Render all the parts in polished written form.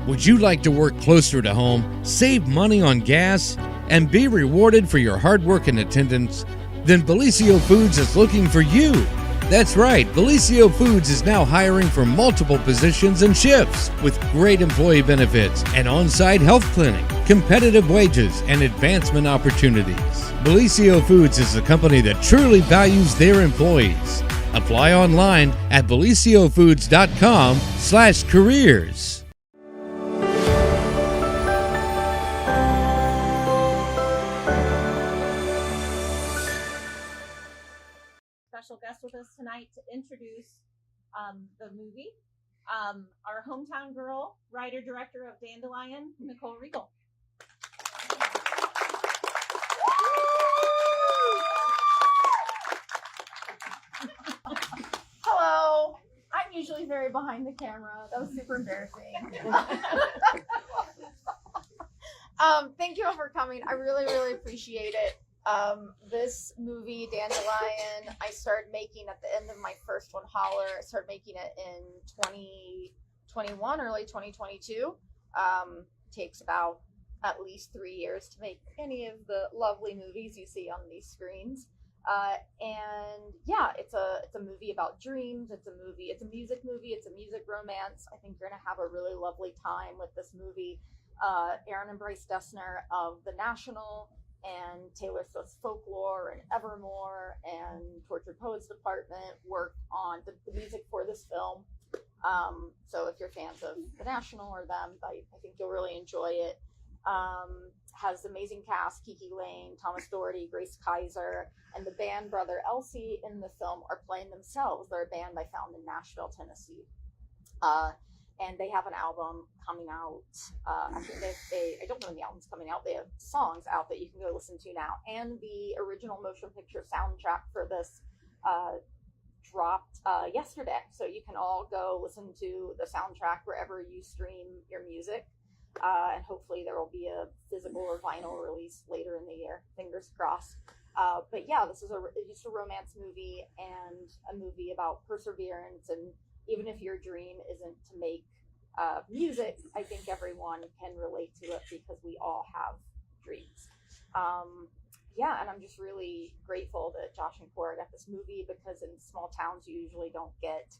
Would you like to work closer to home, save money on gas, and be rewarded for your hard work and attendance? Then Bellisio Foods is looking for you. That's right, Bellisio Foods is now hiring for multiple positions and shifts with great employee benefits, an on-site health clinic, competitive wages, and advancement opportunities. Bellisio Foods is a company that truly values their employees. Apply online at BellisioFoods.com/careers. Special guest with us tonight to introduce the movie. Our hometown girl, writer, director of Dandelion, Nicole Regal. Hello. I'm usually very behind the camera. That was super embarrassing. Thank you all for coming. I really, really appreciate it. This movie, Dandelion, I started making at the end of my first one, Holler. I started making it in 2021, early 2022. Takes about at least 3 years to make any of the lovely movies you see on these screens. And yeah, it's a movie about dreams. It's a music movie. It's a music romance. I think you're gonna have a really lovely time with this movie. Aaron and Bryce Dessner of The National and Taylor Swift's Folklore and Evermore and Tortured Poets Department worked on the music for this film. So if you're fans of The National or them, I think you'll really enjoy it. Has amazing cast: Kiki Lane, Thomas Doherty, Grace Kaiser, and the band Brother Elsie in the film are playing themselves. They're a band I found in Nashville, Tennessee. And they have an album coming out. Actually, I don't know when the album's coming out. They have songs out that you can go listen to now. And the original motion picture soundtrack for this dropped yesterday. So you can all go listen to the soundtrack wherever you stream your music. And hopefully there will be a physical or vinyl release later in the year. Fingers crossed. But yeah, this is just a romance movie and a movie about perseverance. And even if your dream isn't to make music, I think everyone can relate to it because we all have dreams. Yeah, and I'm just really grateful that Josh and Cora got this movie, because in small towns you usually don't get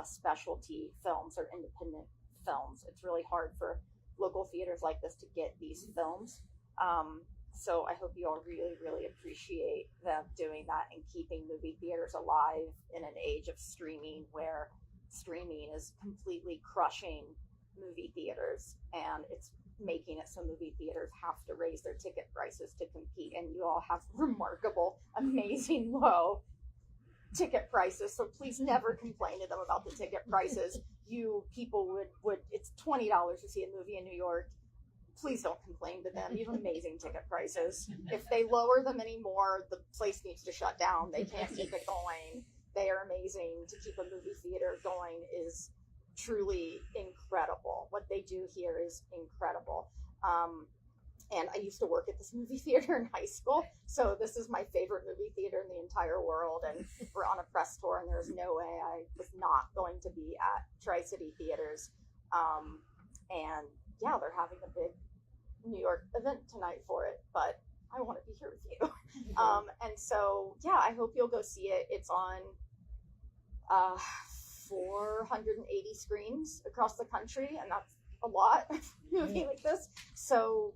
specialty films or independent films. It's really hard for local theaters like this to get these films. So I hope you all really, really appreciate them doing that and keeping movie theaters alive in an age of streaming, where streaming is completely crushing movie theaters, and it's making it so movie theaters have to raise their ticket prices to compete. And you all have remarkable, amazing low ticket prices, so please never complain to them about the ticket prices. You people would it's $20 to see a movie in New York. Please don't complain to them. You have amazing ticket prices. If they lower them anymore, the place needs to shut down. They can't keep it going. They are amazing. To keep a movie theater going is truly incredible. What they do here is incredible. And I used to work at this movie theater in high school, so this is my favorite movie theater in the entire world. And we're on a press tour, and there's no way I was not going to be at Tri-City Theaters. And yeah, they're having a big New York event tonight for it, but I want to be here with you. And so, yeah, I hope you'll go see it. It's on 480 screens across the country, and that's a lot of movie like this. So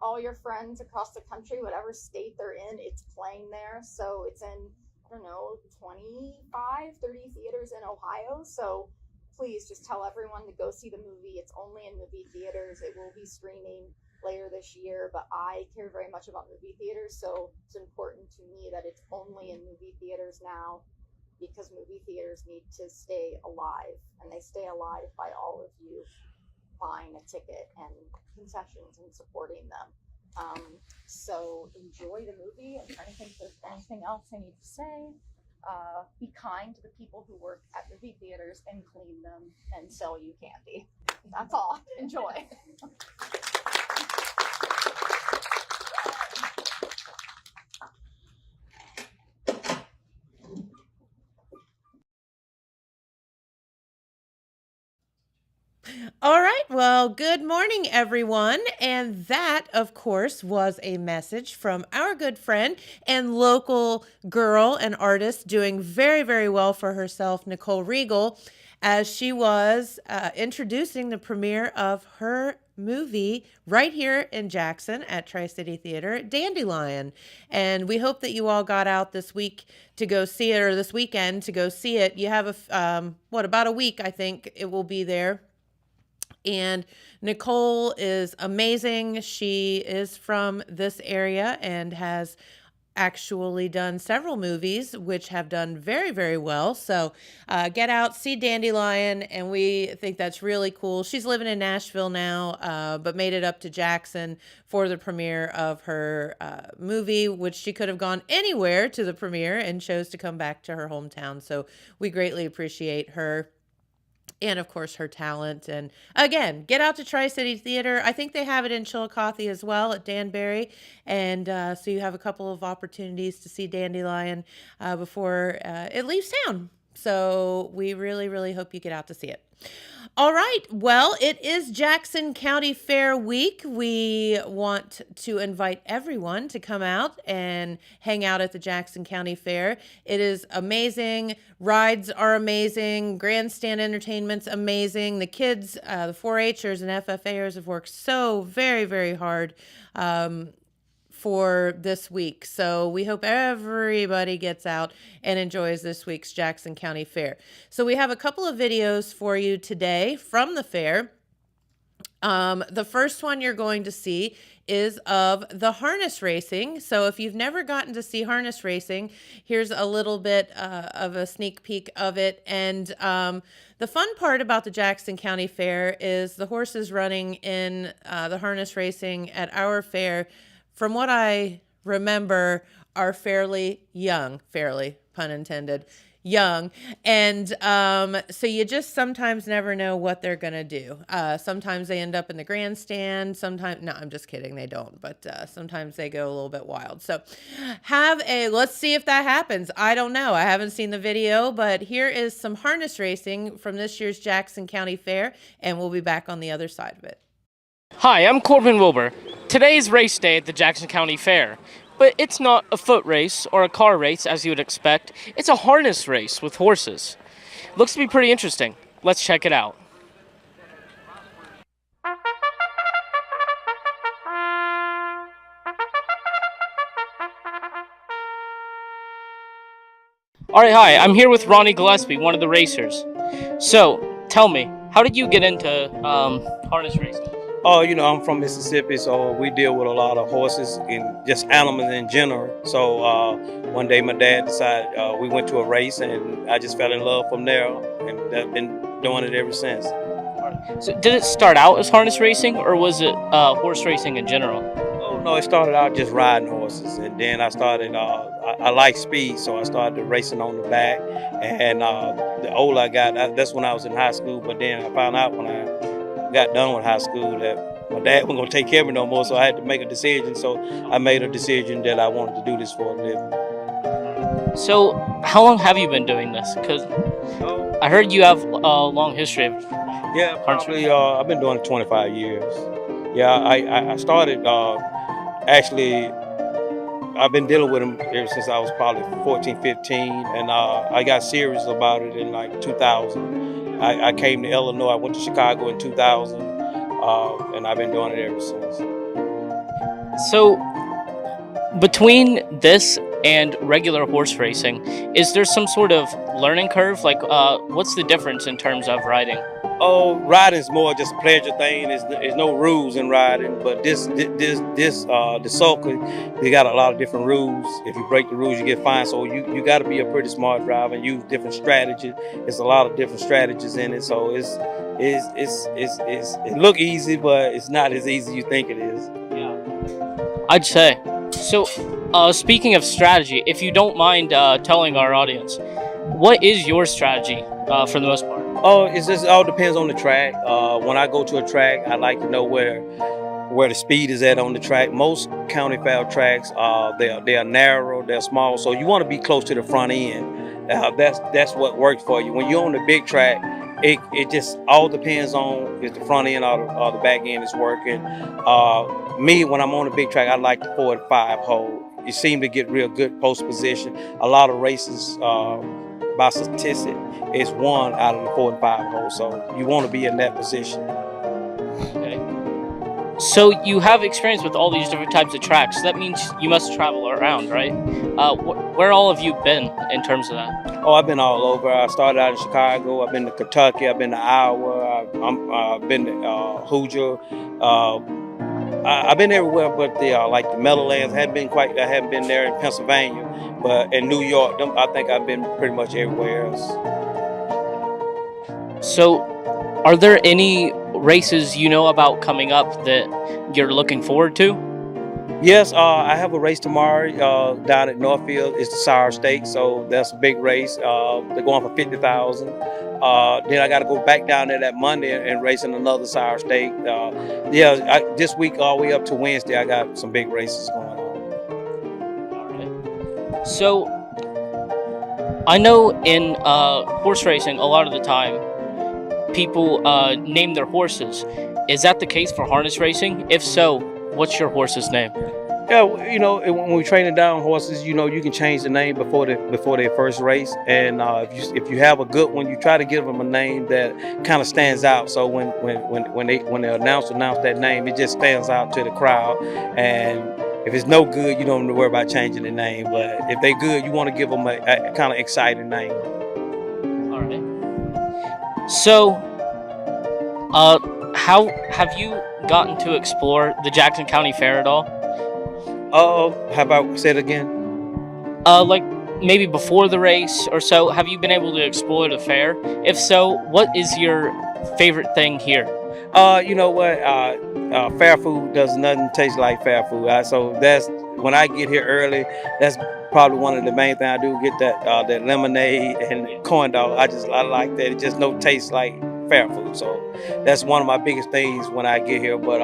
all your friends across the country, whatever state they're in, it's playing there. So it's in, I don't know, 25, 30 theaters in Ohio. So please just tell everyone to go see the movie. It's only in movie theaters. It will be streaming later this year, but I care very much about movie theaters, so it's important to me that it's only in movie theaters now, because movie theaters need to stay alive, and they stay alive by all of you buying a ticket and concessions and supporting them. So enjoy the movie. I'm trying to think if there's anything else I need to say. Be kind to the people who work at movie theaters and clean them and sell you candy. That's all. Enjoy. All right. Well, good morning, everyone. And that, of course, was a message from our good friend and local girl and artist doing very, very well for herself, Nicole Regal, as she was introducing the premiere of her movie right here in Jackson at Tri-City Theater, Dandelion. And we hope that you all got out this week to go see it, or this weekend to go see it. You have about a week, I think it will be there. And Nicole is amazing. She is from this area and has actually done several movies which have done very, very well. So get out, see Dandelion, and we think that's really cool. She's living in Nashville now, but made it up to Jackson for the premiere of her movie, which she could have gone anywhere to the premiere and chose to come back to her hometown. So we greatly appreciate her. And, of course, her talent. And, again, get out to Tri-City Theater. I think they have it in Chillicothe as well at Danbury. And so you have a couple of opportunities to see Dandelion before it leaves town. So we really, really hope you get out to see it. All right. Well, it is Jackson County Fair week. We want to invite everyone to come out and hang out at the Jackson County Fair. It is amazing. Rides are amazing. Grandstand entertainment's amazing. The kids, the 4-Hers and FFAers have worked so very, very hard for this week. So we hope everybody gets out and enjoys this week's Jackson County Fair. So we have a couple of videos for you today from the fair. The first one you're going to see is of the harness racing. So if you've never gotten to see harness racing, here's a little bit of a sneak peek of it. And the fun part about the Jackson County Fair is the horses running in the harness racing at our fair, from what I remember, are fairly young, fairly, pun intended, young. And so you just sometimes never know what they're going to do. Sometimes they end up in the grandstand. Sometimes, no, I'm just kidding. They don't. But sometimes they go a little bit wild. So let's see if that happens. I don't know. I haven't seen the video, but here is some harness racing from this year's Jackson County Fair. And we'll be back on the other side of it. Hi, I'm Corbin Wilbur. Today is race day at the Jackson County Fair, but it's not a foot race or a car race as you would expect. It's a harness race with horses. Looks to be pretty interesting. Let's check it out. Alright, hi, I'm here with Ronnie Gillespie, one of the racers. So, tell me, how did you get into harness racing? Oh, I'm from Mississippi, so we deal with a lot of horses and just animals in general. So one day my dad decided we went to a race, and I just fell in love from there, and I've been doing it ever since. So did it start out as harness racing, or was it horse racing in general? Oh, no, it started out just riding horses, and then I started, I like speed, so I started racing on the back, and the older I got, that's when I was in high school, but then I found out when I got done with high school that my dad wasn't going to take care of me no more, so I had to make a decision. So I made a decision that I wanted to do this for a living. So how long have you been doing this? Because I heard you have a long history of probably I've been doing it 25 years. Yeah, I started actually I've been dealing with them ever since I was probably 14, 15, and I got serious about it in like 2000. I came to Illinois. I went to Chicago in 2000, and I've been doing it ever since. So, between this and regular horse racing, is there some sort of learning curve? Like, what's the difference in terms of riding? Oh, riding's more just a pleasure thing. There's no rules in riding, but the circuit, they got a lot of different rules. If you break the rules, you get fined. So you got to be a pretty smart driver and use different strategies. There's a lot of different strategies in it. So it look easy, but it's not as easy as you think it is. Yeah, I'd say. So, speaking of strategy, if you don't mind telling our audience, what is your strategy for the most part? Oh, it all depends on the track. When I go to a track, I like to know where the speed is at on the track. Most county fair tracks, they are narrow, they're small, so you want to be close to the front end. That's what works for you. When you're on the big track, it just all depends on if the front end or the back end is working. Me, when I'm on a big track, I like the 4 and 5 hole. You seem to get real good post position. A lot of races, by statistic, is won out of the 4 and 5 hole. So you want to be in that position. Okay. So you have experience with all these different types of tracks. That means you must travel around, right? Where all have you been in terms of that? Oh, I've been all over. I started out in Chicago. I've been to Kentucky. I've been to Iowa. I've been to OHHA. I've been everywhere, but like the Meadowlands. I haven't been there in Pennsylvania, but in New York, I think I've been pretty much everywhere else. So, are there any races you know about coming up that you're looking forward to? Yes, I have a race tomorrow down at Northfield. It's the Sour Stakes, so that's a big race. They're going for 50,000. Then I got to go back down there that Monday and race in another Sour Stake. This week all the way up to Wednesday, I got some big races going on. All right. So, I know in horse racing, a lot of the time, people name their horses. Is that the case for harness racing? If so, what's your horse's name? Yeah, when we're training down horses, you can change the name before they first race. And if you have a good one, you try to give them a name that kind of stands out. So when the announcer announce that name, it just stands out to the crowd. And if it's no good, you don't have to worry about changing the name. But if they're good, you want to give them a kind of exciting name. All right. So, how have you gotten to explore the Jackson County Fair at all? How about say it again? Like maybe before the race or so, have you been able to explore the fair? If so, what is your favorite thing here? You know what? Fair food does nothing taste like fair food. So that's when I get here early. That's probably one of the main things I do. Get that lemonade and corn dog. I like that. It just no taste like fair food. So that's one of my biggest things when I get here. But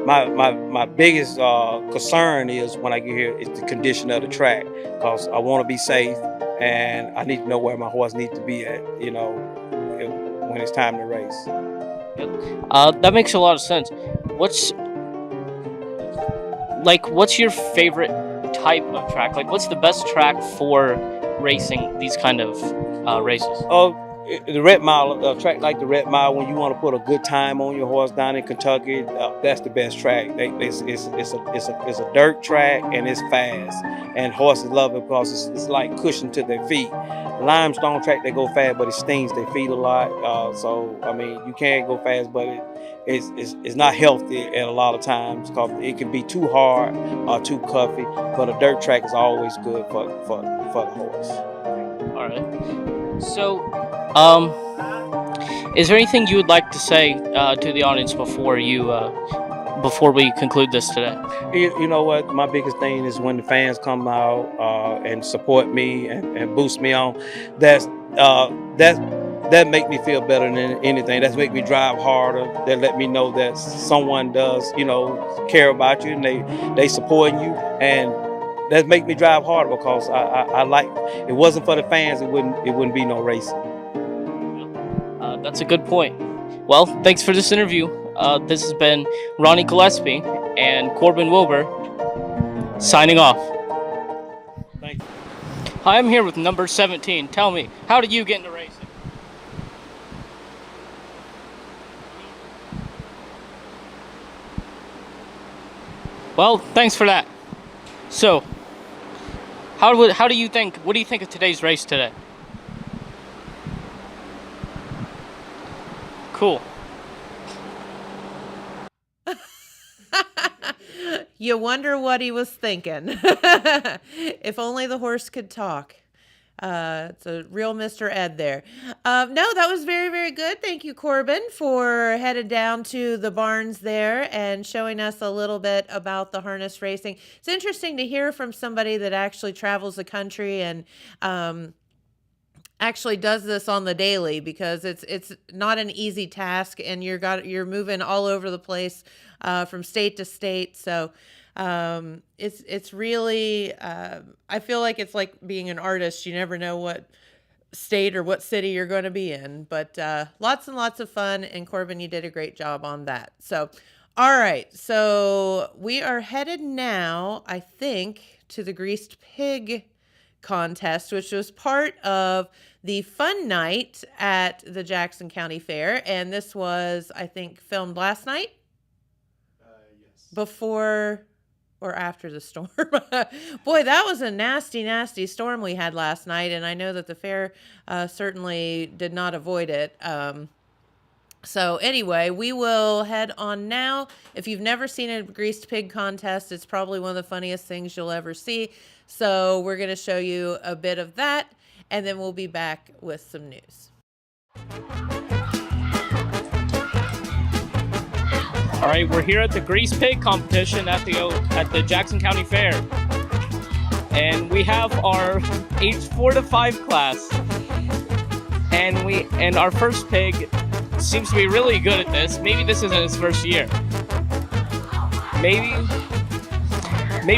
my biggest concern is when I get here is the condition of the track, because I want to be safe and I need to know where my horse needs to be at. When it's time to race. That makes a lot of sense. What's your favorite type of track? Like, what's the best track for racing these kind of races? The Red Mile, a track like the Red Mile, when you want to put a good time on your horse down in Kentucky, that's the best track. It's a dirt track and it's fast, and horses love it because it's like cushion to their feet. Limestone track, they go fast, but it stings their feet a lot. So I mean, you can go fast, but it's not healthy at a lot of times because it can be too hard or too cuffy. But a dirt track is always good for the horse. All right. So, is there anything you would like to say to the audience before we conclude this today? You know what? My biggest thing is when the fans come out and support me and boost me on. That make me feel better than anything. That make me drive harder. That let me know that someone does, care about you and they supporting you, and that make me drive harder because I like. It wasn't for the fans, it wouldn't be no racing. That's a good point. Well, thanks for this interview. This has been Ronnie Gillespie and Corbin Wilbur signing off. Thank you. Hi, I'm here with number 17. Tell me, how did you get into racing? Well, thanks for that. So, what do you think of today's race today? Cool. You wonder what he was thinking. If only the horse could talk. It's a real Mr. Ed there. No, that was very, very good. Thank you, Corbin, for headed down to the barns there and showing us a little bit about the harness racing. It's interesting to hear from somebody that actually travels the country and actually does this on the daily, because it's not an easy task, and you're moving all over the place from state to state. So it's really I feel like it's like being an artist. You never know state or what city you're going to be in. But lots and lots of fun. And Corbin, you did a great job on that. So, all right. So we are headed now, I think, to the Greased Pig contest, which was part of the fun night at the Jackson County Fair. And this was, I think, filmed last night? Yes. Before or after the storm. Boy, that was a nasty, nasty storm we had last night. And I know that the fair certainly did not avoid it. So anyway, we will head on now. If you've never seen a Greased Pig contest, it's probably one of the funniest things you'll ever see. So we're going to show you a bit of that, and then we'll be back with some news. All right, we're here at the Greased Pig competition at the Jackson County Fair. And we have our age 4 to 5 class. And our first pig seems to be really good at this. Maybe this isn't his first year. Maybe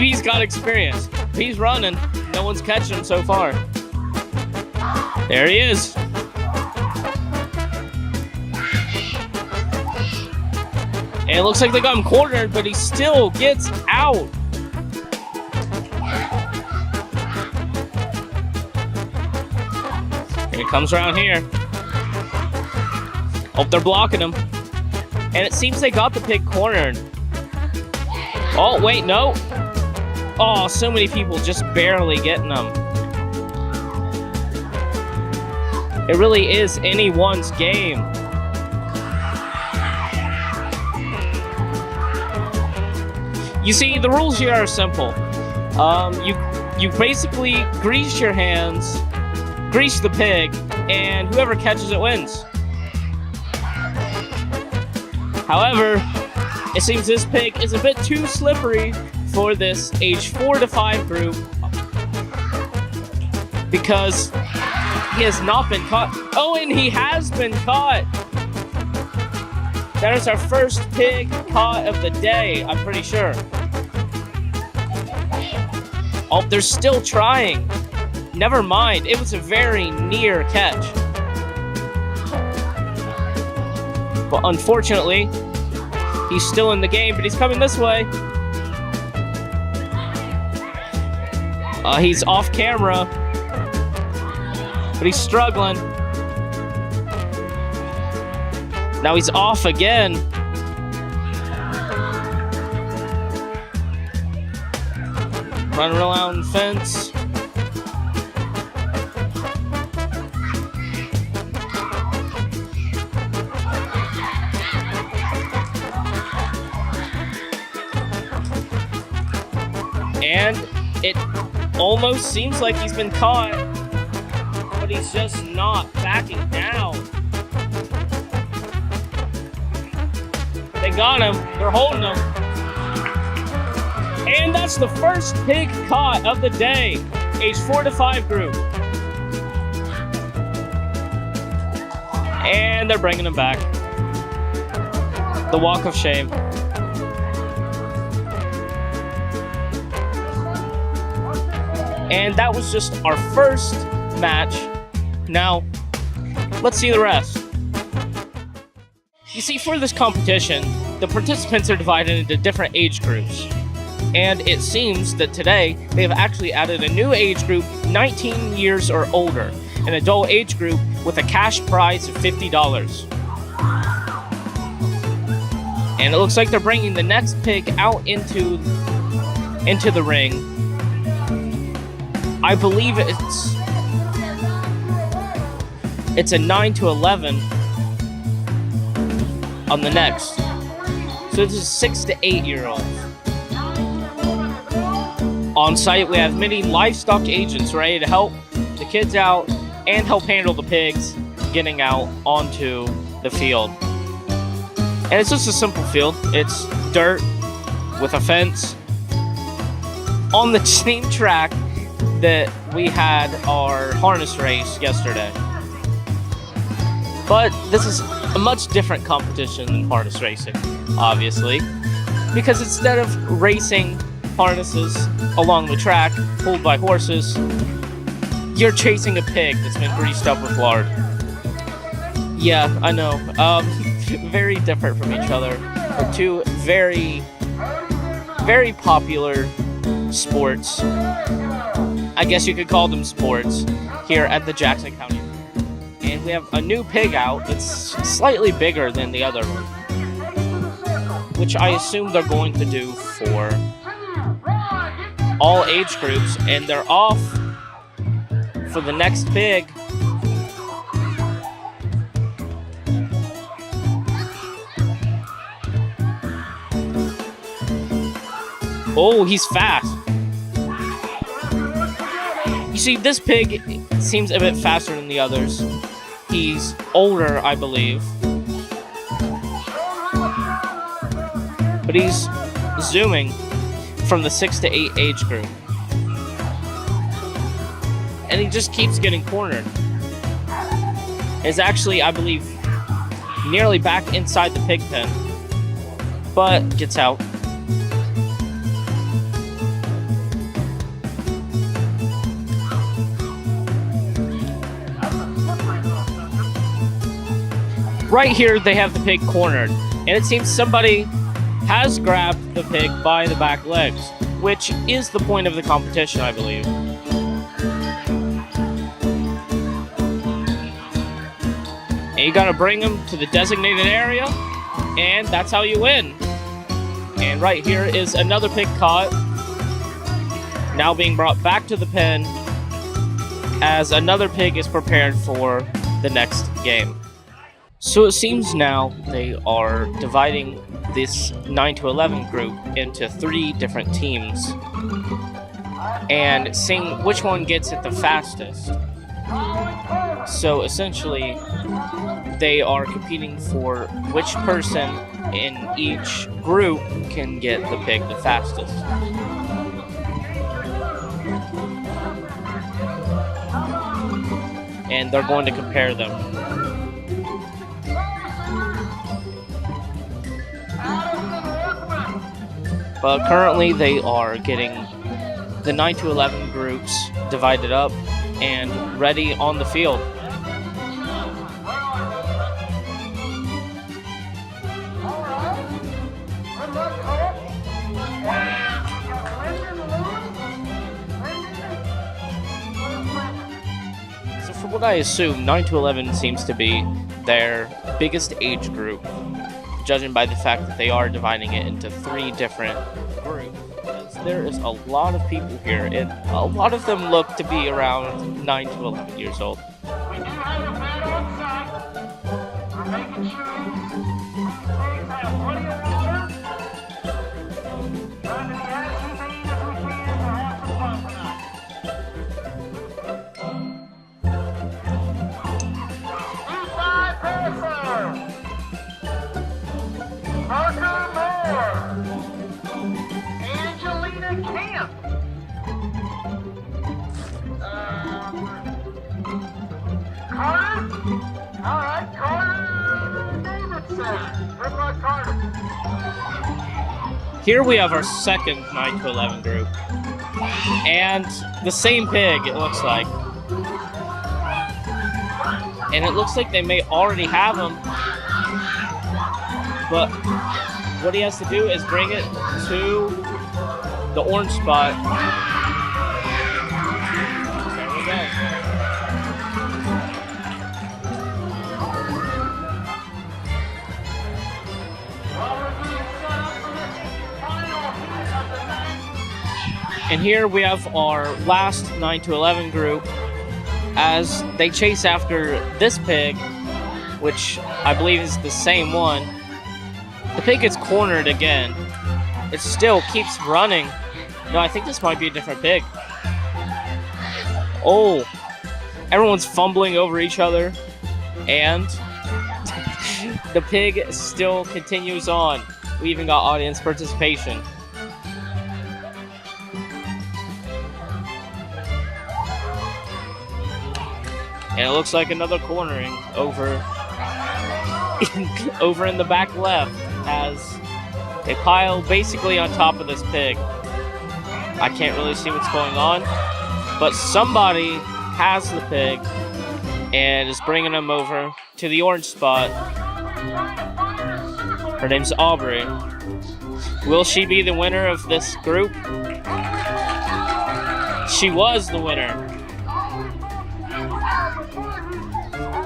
he's got experience. He's running. No one's catching him so far. There he is. And it looks like they got him cornered, but he still gets out. And he comes around here. Oh, they're blocking him. And it seems they got the pig cornered. Oh, wait, no. Oh, so many people just barely getting them. It really is anyone's game. You see, the rules here are simple. You basically grease your hands, grease the pig, and whoever catches it wins. However, it seems this pig is a bit too slippery for this age 4 to 5 group because he has not been caught. Oh, and he has been caught. That is our first pig caught of the day, I'm pretty sure. Oh, they're still trying. Never mind, it was a very near catch. But unfortunately, he's still in the game, but he's coming this way. He's off camera, but he's struggling. Now he's off again. Running around the fence. And it almost seems like he's been caught, but he's just not backing down. They got him. They're holding him. And that's the first pig caught of the day, age 4 to 5 group. And they're bringing him back. The walk of shame. And that was just our first match. Now, let's see the rest. You see, for this competition, the participants are divided into different age groups. And it seems that today, they have actually added a new age group, 19 years or older, an adult age group with a cash prize of $50. And it looks like they're bringing the next pig out into the ring. I believe it's a 9 to 11 on the next. So this is 6 to 8 year olds. On site, we have many livestock agents ready to help the kids out and help handle the pigs getting out onto the field. And it's just a simple field. It's dirt with a fence on the same track that we had our harness race yesterday. But this is a much different competition than harness racing, obviously, because instead of racing harnesses along the track pulled by horses, you're chasing a pig that's been greased up with lard. Yeah, I know. Very different from each other. But two very, very popular sports. I guess you could call them sports here at the Jackson County. And we have a new pig out that's slightly bigger than the other one, which I assume they're going to do for all age groups, and they're off for the next pig. Oh, he's fast. You see, this pig seems a bit faster than the others. He's older, I believe. But he's zooming from the 6 to 8 age group. And he just keeps getting cornered. It's actually, I believe, nearly back inside the pig pen. But gets out. Right here, they have the pig cornered, and it seems somebody has grabbed the pig by the back legs, which is the point of the competition, I believe. And you gotta bring them to the designated area, and that's how you win. And right here is another pig caught, now being brought back to the pen as another pig is prepared for the next game. So it seems now they are dividing this 9 to 11 group into 3 different teams and seeing which one gets it the fastest. So essentially, they are competing for which person in each group can get the pig the fastest. And they're going to compare them. But currently they are getting the 9 to 11 groups divided up and ready on the field. So from what I assume, 9 to 11 seems to be their biggest age group, judging by the fact that they are dividing it into 3 different groups. There is a lot of people here, and a lot of them look to be around 9 to 11 years old. We do have a man on site. We're making sure the pigs have plenty of water. Trying to be as humane as we can to have some fun tonight. Inside passer. Parker Moore. Angelina Camp. Carter? All right, Carter Davidson. Good luck, Carter. Here we have our second 9 to 11 group. And the same pig, it looks like. And it looks like they may already have him. But what he has to do is bring it to the orange spot. There we go. And here we have our last 9 to 11 group as they chase after this pig, which I believe is the same one. The pig gets cornered again. It still keeps running. No, I think this might be a different pig. Oh, everyone's fumbling over each other, and the pig still continues on. We even got audience participation. And it looks like another cornering over over in the back left as they pile basically on top of this pig. I can't really see what's going on, but somebody has the pig and is bringing him over to the orange spot. Her name's Aubrey. Will she be the winner of this group? She was the winner.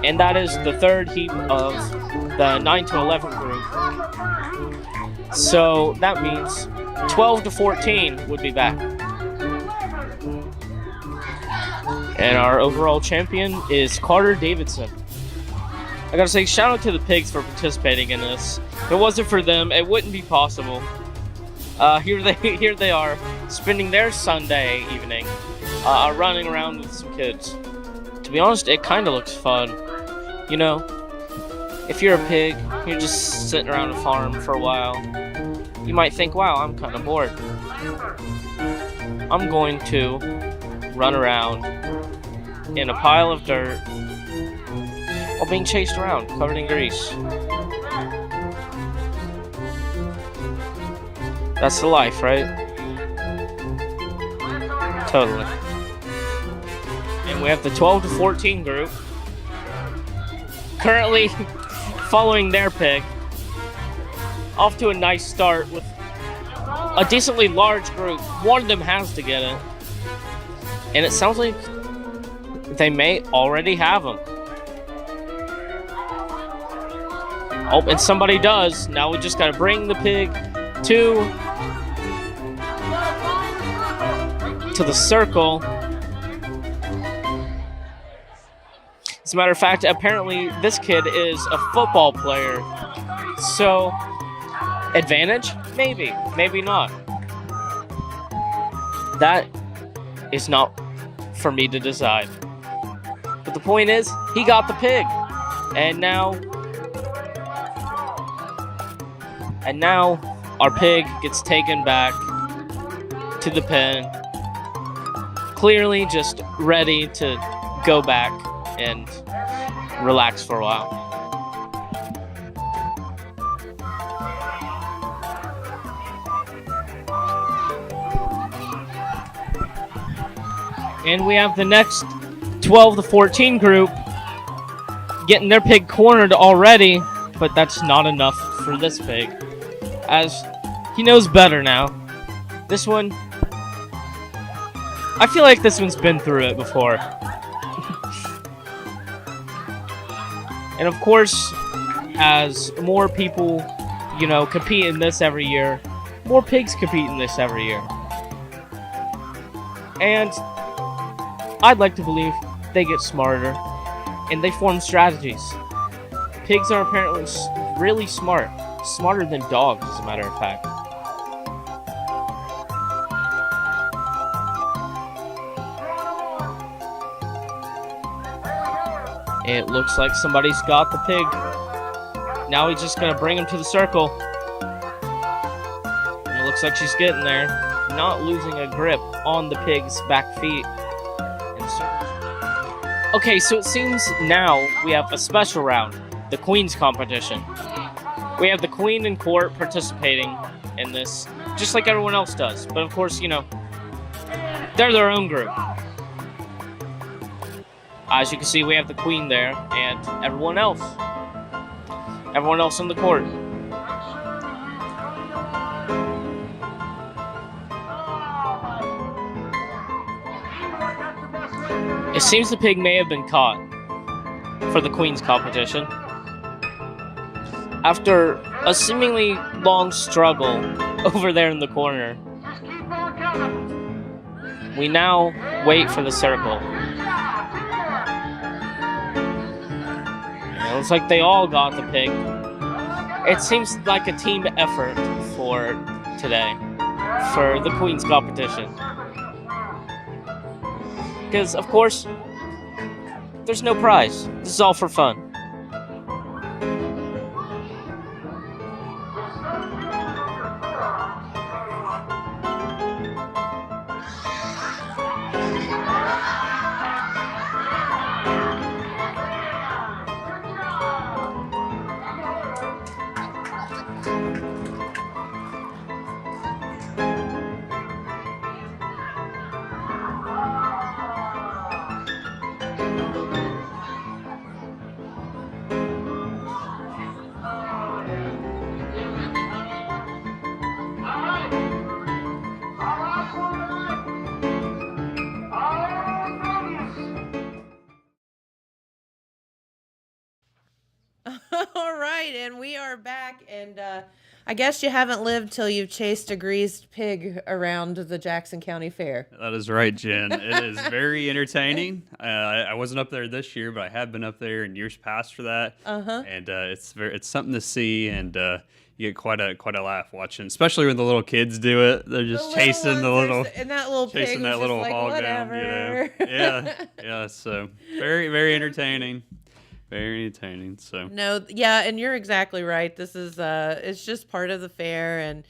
And that is the third heat of the 9 to 11 group. So that means 12 to 14 would be back. And our overall champion is Carter Davidson. I gotta say, shout out to the pigs for participating in this. If it wasn't for them, it wouldn't be possible. Here they are, spending their Sunday evening, running around with some kids. To be honest, it kind of looks fun. You know, if you're a pig, you're just sitting around a farm for a while, you might think, wow, I'm kind of bored. I'm going to run around in a pile of dirt while being chased around, covered in grease. That's the life, right? Totally. And we have the 12 to 14 group currently following their pig. Off to a nice start with a decently large group. One of them has to get it. And it sounds like they may already have them. Oh, and somebody does. Now we just gotta bring the pig to the circle. As a matter of fact, apparently this kid is a football player. So, advantage? Maybe. Maybe not. That is not for me to decide. But the point is, he got the pig. And now our pig gets taken back to the pen. Clearly just ready to go back and relax for a while. And we have the next 12 to 14 group getting their pig cornered already, but that's not enough for this pig, as he knows better now. This one, I feel like this one's been through it before. And of course, as more people, compete in this every year, more pigs compete in this every year. And I'd like to believe they get smarter and they form strategies. Pigs are apparently really smart. Smarter than dogs, as a matter of fact. It looks like somebody's got the pig. Now he's just gonna bring him to the circle. And it looks like she's getting there. Not losing a grip on the pig's back feet. Okay, so it seems now we have a special round, the Queen's competition. We have the Queen and Court participating in this, just like everyone else does. But of course, they're their own group. As you can see, we have the Queen there and everyone else in the court. It seems the pig may have been caught for the Queen's competition. After a seemingly long struggle over there in the corner, we now wait for the circle. It looks like they all got the pig. It seems like a team effort for today, for the Queen's competition. Because, of course, there's no prize. This is all for fun. All right, and we are back, and I guess you haven't lived till you've chased a greased pig around the Jackson County Fair. That is right, Jen. It is very entertaining. I wasn't up there this year, but I have been up there in years past for that. And it's something to see, and you get quite a laugh watching, especially when the little kids do it. They're just chasing the little and that little pig chasing was that just little like, hog whatever. down. Yeah. So very entertaining. Very entertaining. So No, yeah, and you're exactly right. This is it's just part of the fair, and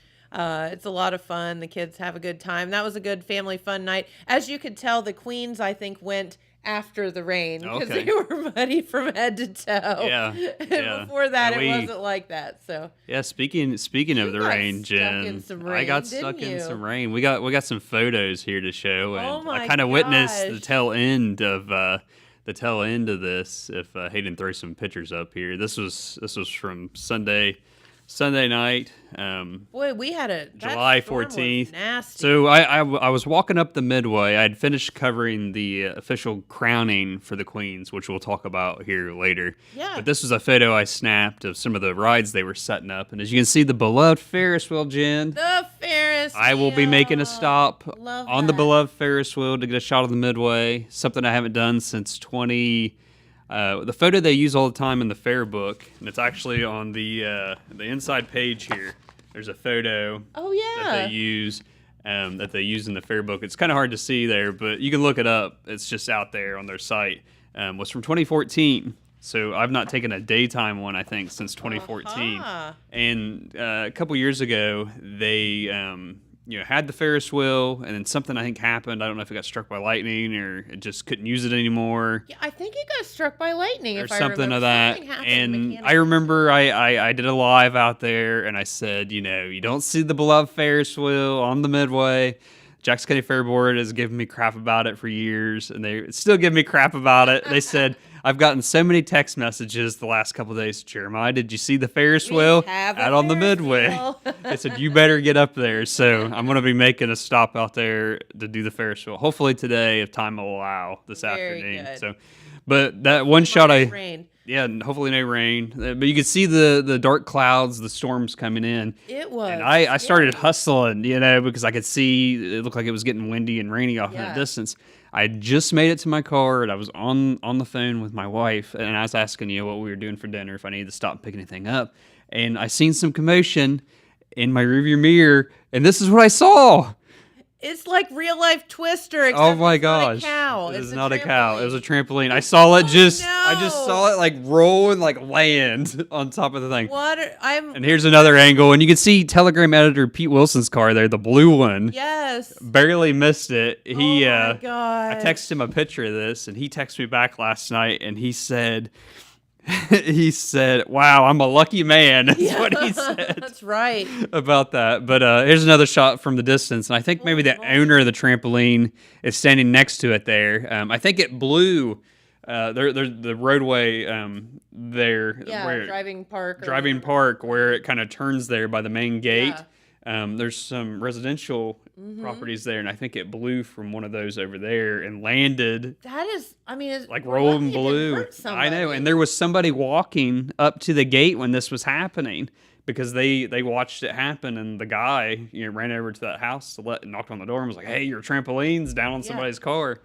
it's a lot of fun. The kids have a good time. That was a good family fun night. As you could tell, the queens, I think, went after the rain because Okay. they were muddy from head to toe. Yeah, And yeah. before that, And it we- wasn't like that. So yeah, speaking of the got rain, stuck Jen, in some I rain, got didn't stuck in you? some rain. We got some photos here to show, and Oh my I kind of witnessed the gosh. tail end of this. If Hayden throws some pictures up here, this was from Sunday night. boy, we had a that July storm was 14th. Nasty. So I was walking up the Midway. I had finished covering the official crowning for the Queens, which we'll talk about here later. Yeah. But this was a photo I snapped of some of the rides they were setting up. And as you can see, the beloved Ferris wheel, Jen. the Ferris I will be making a wheel. stop Love on the that. beloved Ferris wheel to get a shot of the Midway, something I haven't done since the photo they use all the time in the fair book, and it's actually on the inside page here. There's a photo Oh yeah. that they use in the fair book. It's kind of hard to see there, but you can look it up. It's just out there on their site. Was from 2014. So I've not taken a daytime one, I think, since 2014. Uh-huh. And a couple years ago, they had the Ferris wheel, and then something I think happened. I don't know if it got struck by lightning or it just couldn't use it anymore. Yeah, I think it got struck by lightning. Or if I something remember. of that. Something happened And mechanically. I remember I did a live out there, and I said, you don't see the beloved Ferris wheel on the Midway. Jackson County Fair Board has given me crap about it for years, and they still give me crap about it. They said, I've gotten so many text messages the last couple of days, Jeremiah, did you see the Ferris We wheel have a out on the Ferris Midway? wheel. They said, you better get up there. So I'm going to be making a stop out there to do the Ferris wheel. Hopefully today, if time will allow, this Very afternoon. good. So, but that one shot Rain. yeah, and hopefully no rain. But you could see the dark clouds, the storms coming in. It was. And I started hustling, because I could see it looked like it was getting windy and rainy off in Yeah. the distance. I just made it to my car, and I was on the phone with my wife, and I was asking what we were doing for dinner, if I needed to stop and pick anything up. And I seen some commotion in my rearview mirror, and this is what I saw. It's like real life Twister. Except Oh my it's not gosh! a cow. It It's is a not a cow. It trampoline. was a trampoline. I saw it I just no. saw it like roll and like land on top of the thing. What? And here's another angle, and you can see Telegram editor Pete Wilson's car there, the blue one. Yes. Barely missed it. He, oh my God. I texted him a picture of this, and he texted me back last night, and he said, "Wow, I'm a lucky man." That's what he said That's right. about that. But here's another shot from the distance, and I think maybe the owner of the trampoline is standing next to it there. I think it blew. There's the roadway there. Yeah, where, driving park. driving park where it kind of turns there by the main gate. Yeah. There's some residential properties there, and I think it blew from one of those over there and landed That is, it's like we're rolling lucky it didn't blue. hurt I know, somebody. and there was somebody walking up to the gate when this was happening because they watched it happen, and the guy ran over to that house knocked on the door and was like, "Hey, your trampoline's down on somebody's car."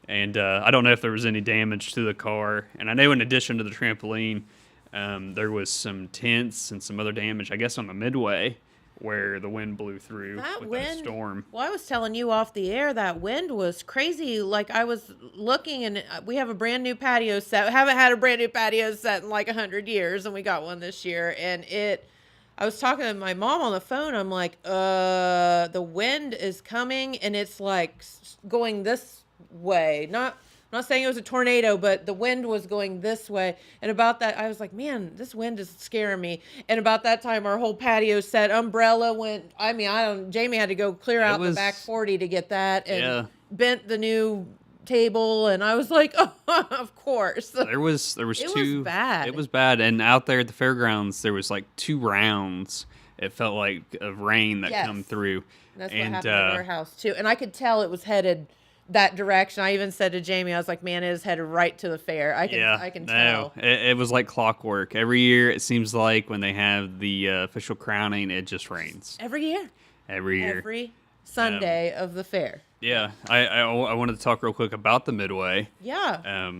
And I don't know if there was any damage to the car. And I know in addition to the trampoline, there was some tents and some other damage, I guess, on the Midway where the wind blew through that storm. Well, I was telling you off the air that wind was crazy. Like I was looking, and we have a brand new patio set. We haven't had a brand new patio set in like 100 years, and we got one this year. And I was talking to my mom on the phone. I'm like, the wind is coming, and it's like going this way. I'm not saying it was a tornado, but the wind was going this way. And about that, I was like, man, this wind is scaring me. And about that time, our whole patio set umbrella went. Jamie had to go clear out the back 40 to get that, and bent the new table, and I was like, oh, of course. There was It two. was bad. It was bad, and out there at the fairgrounds, there was like 2 rounds. It felt like of rain that Yes. come through. That's and, what happened at our house too. And I could tell it was headed that direction. I even said to Jamie, I was like, man, it is headed right to the fair. I can tell. It was like clockwork. Every year, it seems like when they have the official crowning, it just rains. Every year. Every year. Every Sunday of the fair. Yeah, I wanted to talk real quick about the Midway. Yeah.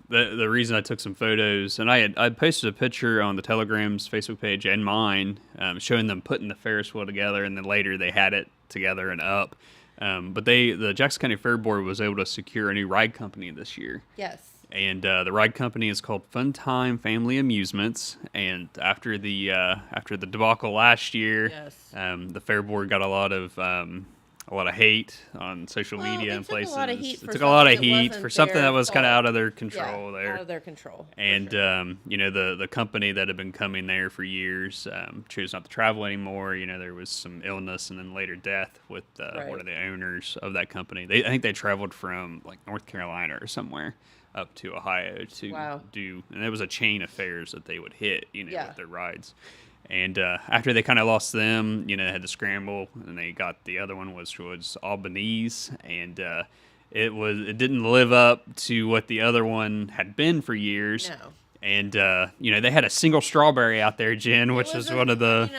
The reason I took some photos, and I posted a picture on the Telegram's Facebook page and mine, showing them putting the Ferris wheel together, and then later they had it together and up. But the Jackson County Fair Board was able to secure a new ride company this year. Yes. And the ride company is called Fun Time Family Amusements. And after the debacle last year, Yes. the Fair Board got a lot of hate on social media they and took a places. lot of heat It for took a lot of something that heat wasn't for something their that was kind of fault. out of their control there. Out of their control. for And sure. the company that had been coming there for years chose not to travel anymore. There was some illness and then later death with one of the owners of that company. I think they traveled from like North Carolina or somewhere up to Ohio to do, and it was a chain of fairs that they would hit, with their rides. And after they kind of lost them, they had to scramble, and they got the other one, which was Albanese, and it didn't live up to what the other one had been for years. No. And they had a single strawberry out there, Jen, which was one of the.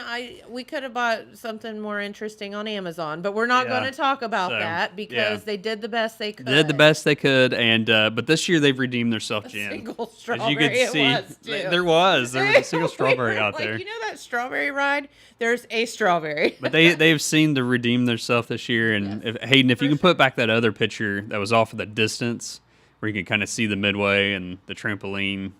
We could have bought something more interesting on Amazon, but we're not going to talk about that because they did the best they could. They did the best they could, and but this year they've redeemed themselves, Jen. Single As strawberry. you could see, there was a single strawberry out there. You know that strawberry ride? There's a strawberry. But they've seen to redeem themselves this year, and Hayden, if you can put back that other picture that was off of the distance, where you can kind of see the Midway and the trampoline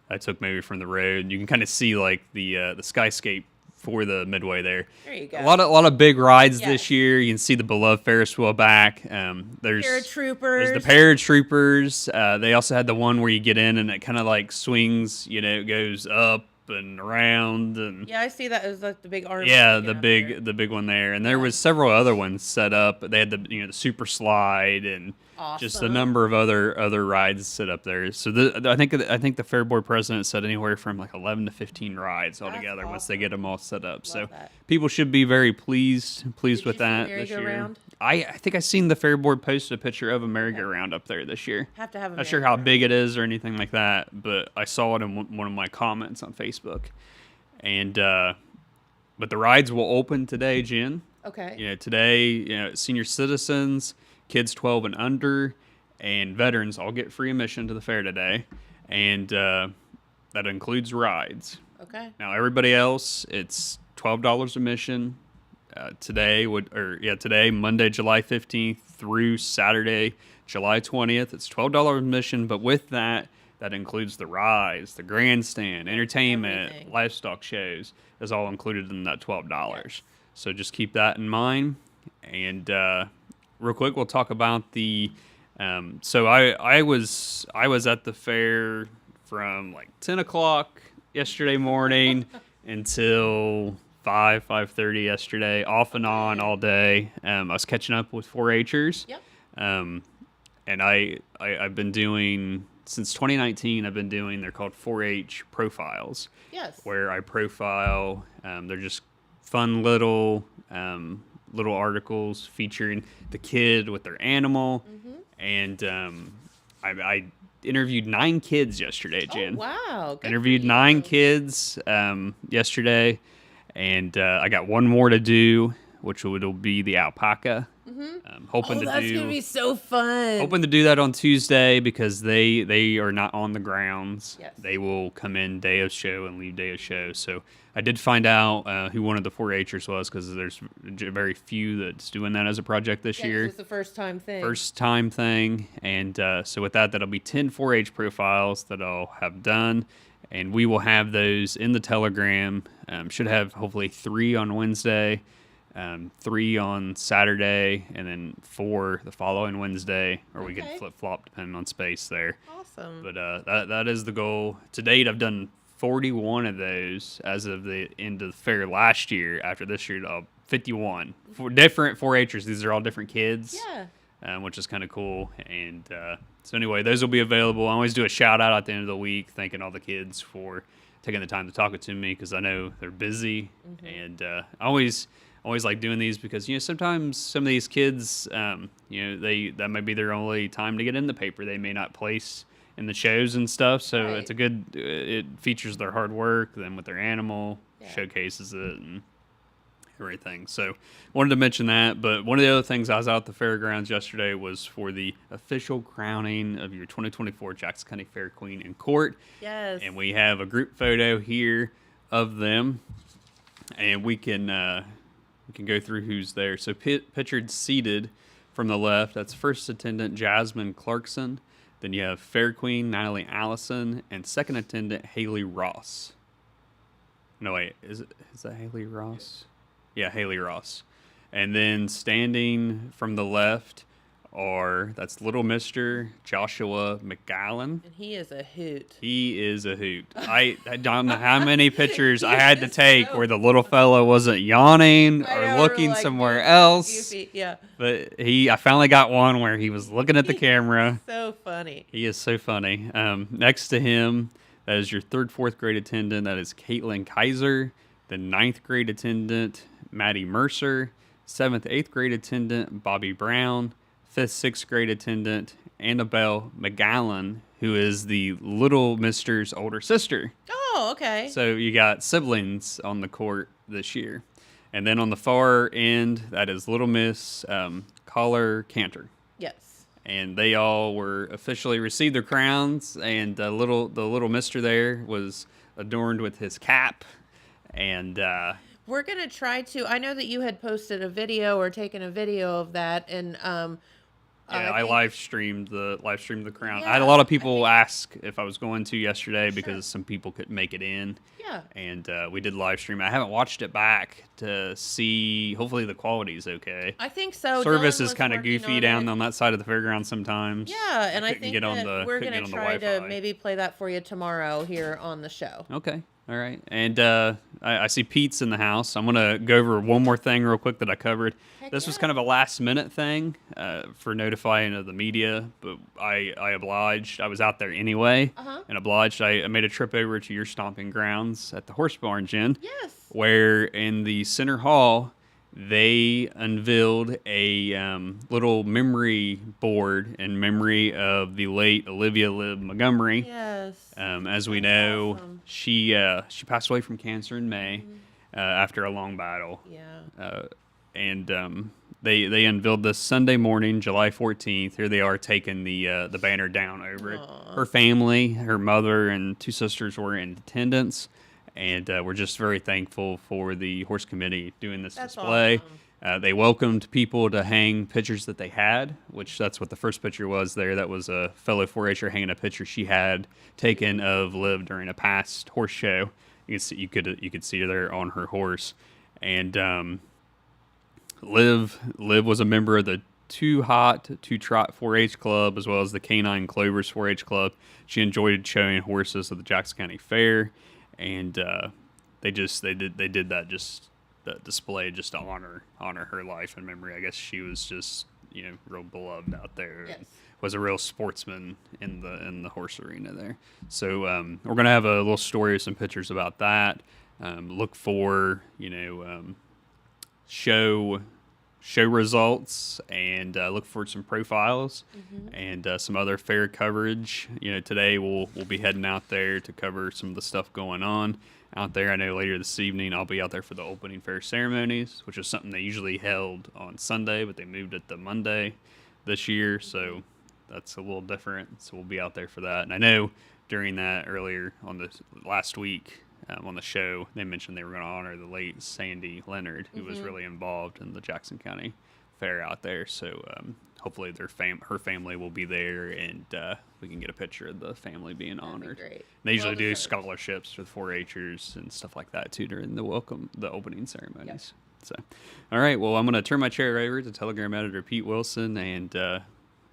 I took maybe from the road, you can kind of see like the skyscape for the Midway there. There you go. A lot of big rides this year. You can see the beloved Ferris wheel back. There's paratroopers. There's the paratroopers. They also had the one where you get in and it kind of like swings. It goes up and around and I see that as like the big arm. the big one there. And there was several other ones set up. They had the super slide and just a number of other rides set up there. So I think the Fair Board president said anywhere from like 11 to 15 rides altogether once they get them all set up. So people should be very pleased with that this year. I think I seen the Fair Board post a picture of a merry-go-round up there this year. Have to have a Not sure how big it is or anything like that, but I saw it in one of my comments on Facebook. And but the rides will open today, Jen. Okay. Today, senior citizens, kids 12 and under, and veterans all get free admission to the fair today, and that includes rides. Okay. Now everybody else, it's $12 admission. Today, Monday, July 15th through Saturday, July 20th. It's $12 admission, but with that includes the rides, the grandstand, entertainment, livestock shows is all included in that $12. Yes. So just keep that in mind. And real quick, we'll talk about the. So I was at the fair from like 10 o'clock yesterday morning until 5:30 yesterday, off and on all day. I was catching up with 4-Hers. Yep. And I've been doing since 2019. I've been doing. They're called 4-H profiles. Yes. Where I profile. They're just fun little articles featuring the kid with their animal. Mm-hmm. And I interviewed 9 kids yesterday, Jen. Oh, wow. Good interviewed 9 kids yesterday. And I got one more to do, which will be the alpaca. Mm-hmm. That's gonna be so fun. Hoping to do that on Tuesday because they are not on the grounds. Yes. They will come in day of show and leave day of show. So I did find out who one of the 4-Hers was because there's very few that's doing that as a project this year. It's the first time thing. And so with that'll be 10 4-H profiles that I'll have done. And we will have those in the Telegram. Should have hopefully 3 on Wednesday, 3 on Saturday, and then 4 the following Wednesday, or we could flip-flop depending on space there. Awesome. But that is the goal. To date, I've done 41 of those as of the end of the fair last year. After this year, 51. For different 4-Hers. These are all different kids. Yeah. which is kind of cool. And so anyway, those will be available. I always do a shout out at the end of the week, thanking all the kids for taking the time to talk to me, because I know they're busy. And I always like doing these because, sometimes some of these kids, that might be their only time to get in the paper. They may not place in the shows and stuff. So Right. it features their hard work, then with their animal, showcases it and everything. So wanted to mention that. But one of the other things, I was out at the fairgrounds yesterday, was for the official crowning of your 2024 Jackson County Fair Queen in Court. Yes. And we have a group photo here of them, and we can go through who's there. So pictured seated from the left, that's first attendant Jasmine Clarkson. Then you have Fair Queen Natalie Allison and second attendant Haley Ross. No, wait, is that Haley Ross? Yeah, Haley Ross. And then standing from the left that's Little Mr. Joshua McGowan. And he is a hoot. He is a hoot. I don't know how many pictures I had to take where the little fellow wasn't yawning or looking somewhere else. Goofy. Yeah. But I finally got one where he was looking at the camera. So funny. He is so funny. Next to him, that is your third, fourth grade attendant. That is Caitlin Kaiser. The ninth grade attendant, Maddie Mercer. Seventh, eighth grade attendant, Bobby Brown. Fifth, sixth grade attendant, Annabelle McGowan, who is the Little Mister's older sister. Oh, okay. So you got siblings on the court this year. And then on the far end, that is Little Miss Collar Cantor. Yes. And they all were officially received their crowns, and the little Mister there was adorned with his cap. And we're gonna try to. I know that you had posted a video or taken a video of that, and I live streamed the crown. Yeah, I had a lot of people ask if I was going to yesterday because some people couldn't make it in. Yeah. And we did live stream. I haven't watched it back to see. Hopefully the quality's okay. I think so. Service Dylan is was kind of working goofy on down it. on that side of the fairground sometimes. Yeah, and I couldn't think get on that we're couldn't gonna get on the try to Wi-Fi. maybe play that for you tomorrow here on the show. Okay. All right. And I see Pete's in the house. I'm going to go over one more thing real quick that I covered. This was kind of a last minute thing for notifying of the media, but I obliged. I was out there anyway and obliged. I made a trip over to your stomping grounds at the Horse Barn Gin. Yes. Where in the center hall, they unveiled a little memory board in memory of the late Olivia Liv Montgomery. Yes. As we know, she passed away from cancer in May after a long battle. Yeah. And they unveiled this Sunday morning, July 14th. Here they are taking the banner down over it. Her family, her mother, and two sisters were in attendance. And we're just very thankful for the horse committee doing this display. Awesome. They welcomed people to hang pictures that they had, which that's what the first picture was there. That was a fellow 4-H'er hanging a picture she had taken of Liv during a past horse show. You could see her there on her horse. And Liv was a member of the Too Hot, Too Trot 4-H Club, as well as the Canine Clovers 4-H Club. She enjoyed showing horses at the Jackson County Fair. And they did that display just to honor her life and memory. I guess she was just real beloved out there. Yes. And was a real sportsman in the horse arena there. So we're gonna have a little story with some pictures about that. Look for show results and look for some profiles and some other fair coverage. Today we'll be heading out there to cover some of the stuff going on out there. I know later this evening I'll be out there for the opening fair ceremonies, which is something they usually held on Sunday, but they moved it to Monday this year, so that's a little different. So we'll be out there for that. And I know during that earlier on the last week on the show, they mentioned they were going to honor the late Sandy Leonard, who was really involved in the Jackson County Fair out there. So hopefully her family will be there, and we can get a picture of the family being honored. Great. They usually do scholarships for the 4-H'ers and stuff like that too during the opening ceremonies. Yep. So, all right. Well, I'm going to turn my chair over to Telegram editor Pete Wilson, and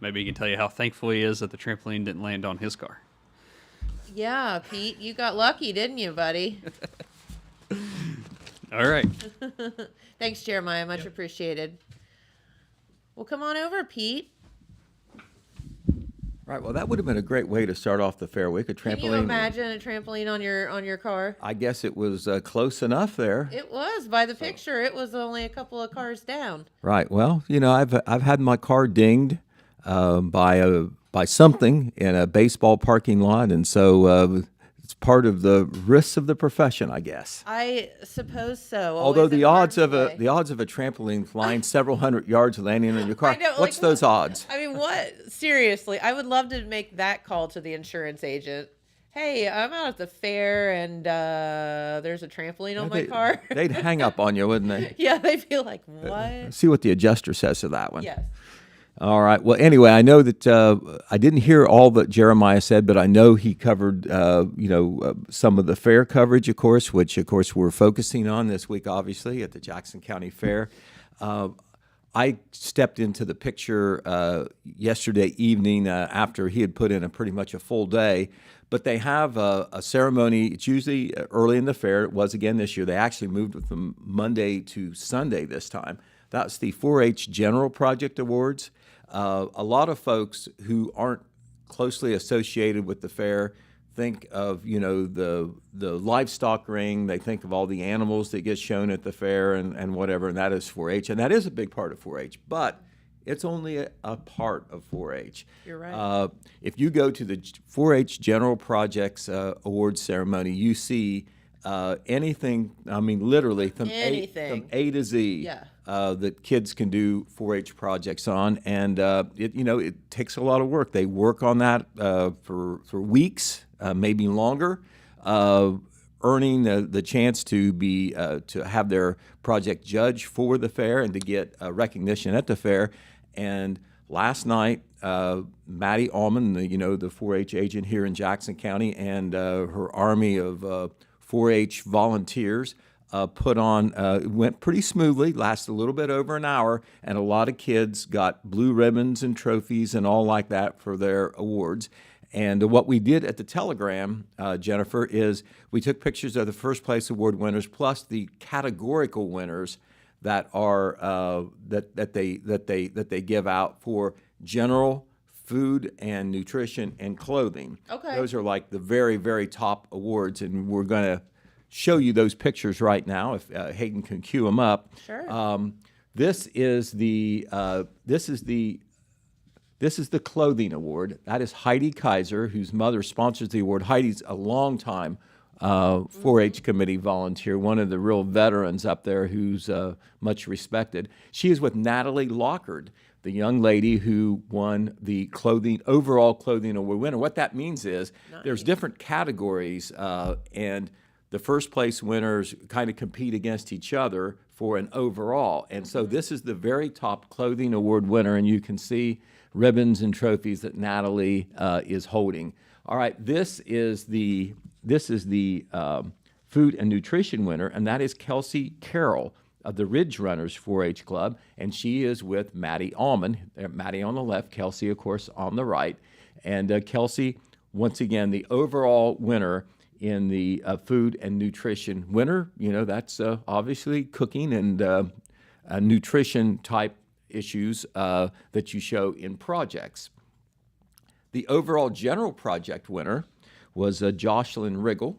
maybe he can tell you how thankful he is that the trampoline didn't land on his car. Yeah, Pete, you got lucky, didn't you, buddy? All right. Thanks, Jeremiah. Much appreciated. Well, come on over, Pete. Right. Well, that would have been a great way to start off the fair week. A trampoline. Can you imagine a trampoline on your car? I guess it was close enough there. It was by the picture. It was only a couple of cars down. Right. Well, I've had my car dinged by something in a baseball parking lot, and so it's part of the risks of the profession, I guess. I suppose so. Although Always the in odds harm's of way. the odds of a trampoline flying several hundred yards landing on your car, I know, what's like, those odds? I mean, what? Seriously, I would love to make that call to the insurance agent. Hey, I'm out at the fair and there's a trampoline on my car. They'd hang up on you, wouldn't they? Yeah, they'd be like, what? See what the adjuster says to that one. Yes. All right. Well, anyway, I know that I didn't hear all that Jeremiah said, but I know he covered, some of the fair coverage, of course, which, of course, we're focusing on this week, obviously, at the Jackson County Fair. I stepped into the picture yesterday evening after he had put in pretty much a full day. But they have a ceremony. It's usually early in the fair. It was again this year. They actually moved it from Monday to Sunday this time. That's the 4-H General Project Awards. A lot of folks who aren't closely associated with the fair think of, the livestock ring. They think of all the animals that get shown at the fair and whatever, and that is 4-H. And that is a big part of 4-H, but it's only a part of 4-H. You're right. If you go to the 4-H General Projects Awards ceremony, you see anything, I mean, literally from A to Z. Yeah. That kids can do 4-H projects on, and it takes a lot of work. They work on that for weeks, maybe longer, earning the chance to be to have their project judged for the fair and to get recognition at the fair. And last night, Maddie Allman, the 4-H agent here in Jackson County, and her army of 4-H volunteers put on, went pretty smoothly, lasted a little bit over an hour, and a lot of kids got blue ribbons and trophies and all like that for their awards. And what we did at the Telegram, Jennifer, is we took pictures of the first place award winners plus the categorical winners that are that they give out for general food and nutrition and clothing. Okay. Those are like the very, very top awards, and we're going to show you those pictures right now if Hayden can cue them up. Sure. This is the clothing award. That is Heidi Kaiser, whose mother sponsors the award. Heidi's a long-time 4-H committee volunteer, one of the real veterans up there who's much respected. She is with Natalie Lockard, the young lady who won the overall clothing award winner. What that means is there's different categories, and the first place winners kind of compete against each other for an overall. And so this is the very top clothing award winner, and you can see ribbons and trophies that Natalie is holding. All right, this is the food and nutrition winner, and that is Kelsey Carroll of the Ridge Runners 4-H Club, and she is with Maddie Allman. Maddie on the left, Kelsey, of course, on the right. And Kelsey, once again, the overall winner in the food and nutrition winner. That's obviously cooking and nutrition type issues that you show in projects. The overall general project winner was Jocelyn Riggle,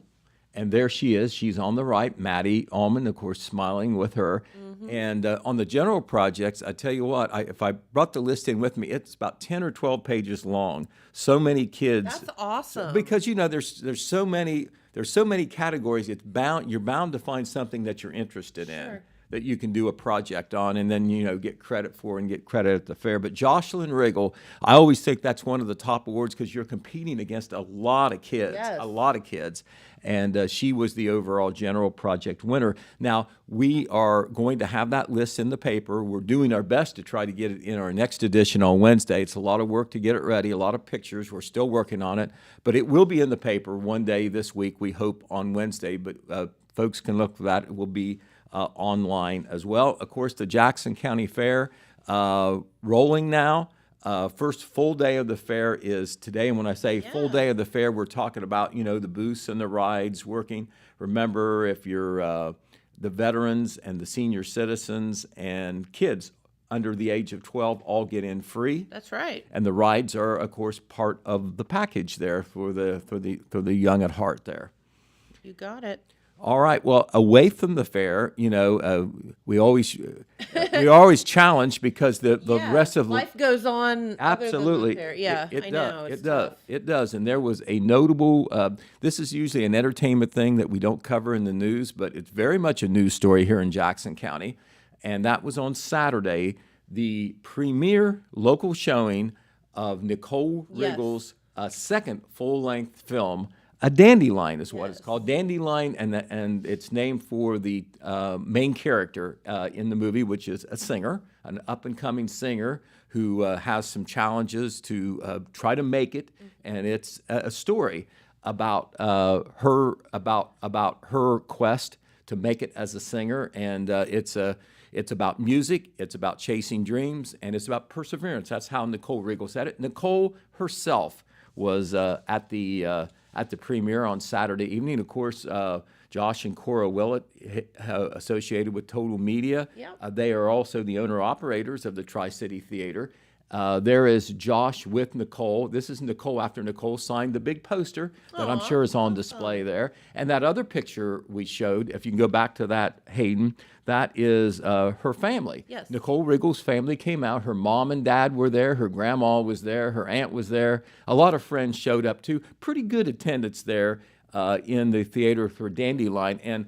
and there she is. She's on the right. Maddie Allman, of course, smiling with her. Mm-hmm. And on the general projects, I tell you what, if I brought the list in with me, it's about 10 or 12 pages long. So many kids. That's awesome. Because there's so many categories. You're bound to find something that you're interested in. Sure. That you can do a project on and then, get credit for and get credit at the fair. But Jocelyn Riggle, I always think that's one of the top awards because you're competing against a lot of kids, And she was the overall general project winner. Now, we are going to have that list in the paper. We're doing our best to try to get it in our next edition on Wednesday. It's a lot of work to get it ready, a lot of pictures. We're still working on it. But it will be in the paper one day this week, we hope, on Wednesday. But folks can look for that. It will be online as well. Of course, the Jackson County Fair rolling now. First full day of the fair is today. And when I say full day of the fair, we're talking about, the booths and the rides working. Remember, if you're the veterans and the senior citizens and kids, under the age of 12 all get in free. That's right. And the rides are, of course, part of the package there for the young at heart there. You got it. All right. Well, away from the fair, we always we're always challenged because the rest of life goes on. Absolutely. Other than the fair. Yeah, it I does. know. It does. It does. And there was a notable. This is usually an entertainment thing that we don't cover in the news, but it's very much a news story here in Jackson County, and that was on Saturday, the premiere local showing of Nicole Riggle's second full-length film. A Dandelion is what it's called. Dandelion, and it's named for the main character in the movie, which is a singer, an up-and-coming singer who has some challenges to try to make it, and it's a story about her quest to make it as a singer, and it's about music, it's about chasing dreams, and it's about perseverance. That's how Nicole Riggle said it. Nicole herself was at the premiere on Saturday evening. Of course, Josh and Cora Willett, associated with Total Media. They are also the owner-operators of the Tri-City Theater. There is Josh with Nicole. This is Nicole after Nicole signed the big poster that I'm sure is on display there. And that other picture we showed, if you can go back to that, Hayden, that is her family. Yes. Nicole Riggle's family came out. Her mom and dad were there. Her grandma was there. Her aunt was there. A lot of friends showed up too. Pretty good attendance there in the theater for Dandelion. And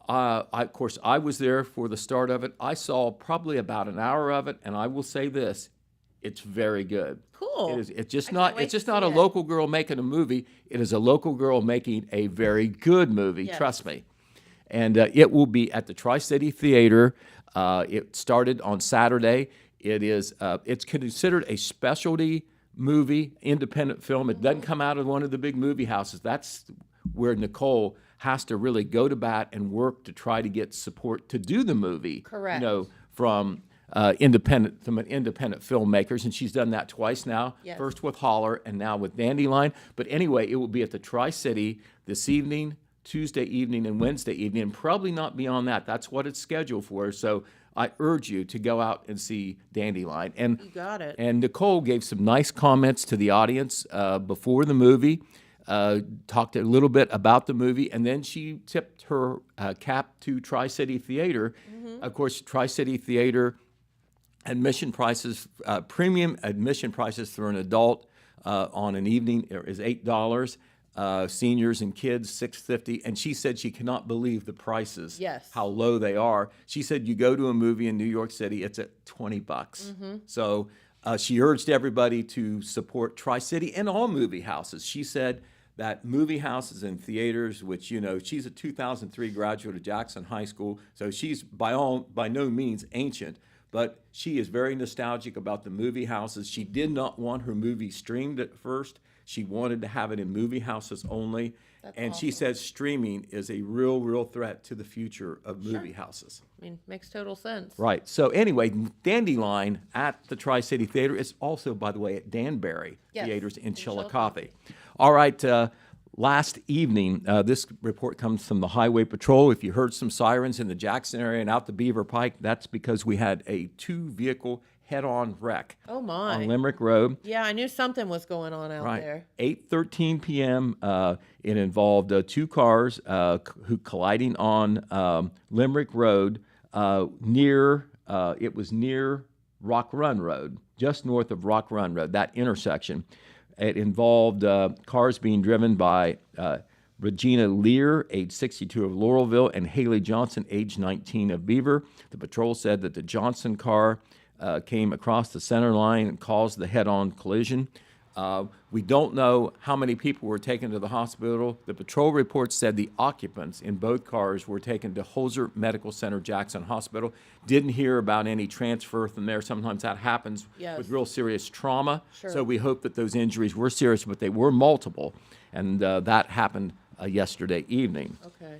of course, I was there for the start of it. I saw probably about an hour of it, and I will say this. It's very good. Cool. It's just not a local girl making a movie. It is a local girl making a very good movie. Yes. Trust me. And it will be at the Tri-City Theater. It started on Saturday. It's considered a specialty movie, independent film. It doesn't come out of one of the big movie houses. That's where Nicole has to really go to bat and work to try to get support to do the movie. Correct. From independent filmmakers, and she's done that twice now. Yes. First with Holler and now with Dandelion. But anyway, it will be at the Tri-City this evening, Tuesday evening, and Wednesday evening, and probably not beyond that. That's what it's scheduled for. So I urge you to go out and see Dandelion. And you got it. And Nicole gave some nice comments to the audience before the movie. Talked a little bit about the movie, and then she tipped her cap to Tri-City Theater. Mm-hmm. Of course, Tri-City Theater admission prices, premium admission prices for an adult on an evening is $8. Seniors and kids, $6.50. And she said she cannot believe the prices, how low they are. She said you go to a movie in New York City, it's at $20. Mm-hmm. So she urged everybody to support Tri-City and all movie houses. She said that movie houses and theaters, which, she's a 2003 graduate of Jackson High School, so she's by no means ancient, but she is very nostalgic about the movie houses. She did not want her movie streamed at first. She wanted to have it in movie houses only. That's awesome. She says streaming is a real threat to the future of movie houses. I mean, makes total sense. Right. So anyway, Dandelion at the Tri-City Theater is also, by the way, at Danbury Theaters in Chillicothe. All right. Last evening, this report comes from the Highway Patrol. If you heard some sirens in the Jackson area and out the Beaver Pike, that's because we had a 2-vehicle head-on wreck. Oh my! On Limerick Road. Yeah, I knew something was going on out there. 8:13 p.m. It involved 2 cars who colliding on Limerick Road near Rock Run Road, just north of Rock Run Road. That intersection. It involved cars being driven by Regina Lear, age 62 of Laurelville, and Haley Johnson, age 19 of Beaver. The patrol said that the Johnson car came across the center line and caused the head-on collision. We don't know how many people were taken to the hospital. The patrol report said the occupants in both cars were taken to Holzer Medical Center Jackson Hospital. Didn't hear about any transfer from there. Sometimes that happens with real serious trauma. Sure. So we hope that those injuries were serious, but they were multiple. And that happened yesterday evening. Okay.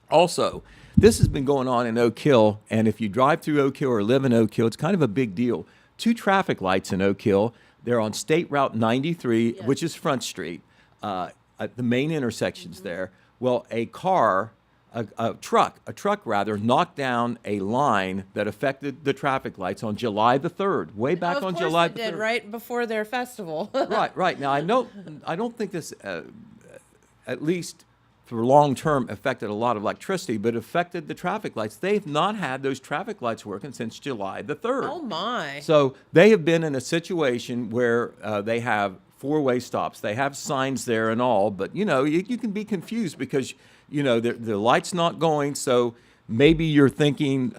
Also, this has been going on in Oak Hill, and if you drive through Oak Hill or live in Oak Hill, it's kind of a big deal. 2 traffic lights in Oak Hill. They're on State Route 93, which is Front Street, at the main intersections there. Well, a car a truck knocked down a line that affected the traffic lights on July the 3rd, way back on July the 3rd. Did right before their festival. Right. Now, I don't think this, at least for long term, affected a lot of electricity, but affected the traffic lights. They've not had those traffic lights working since July the 3rd. Oh, my. So they have been in a situation where they have four-way stops. They have signs there and all, but, you can be confused because, the light's not going, so maybe you're thinking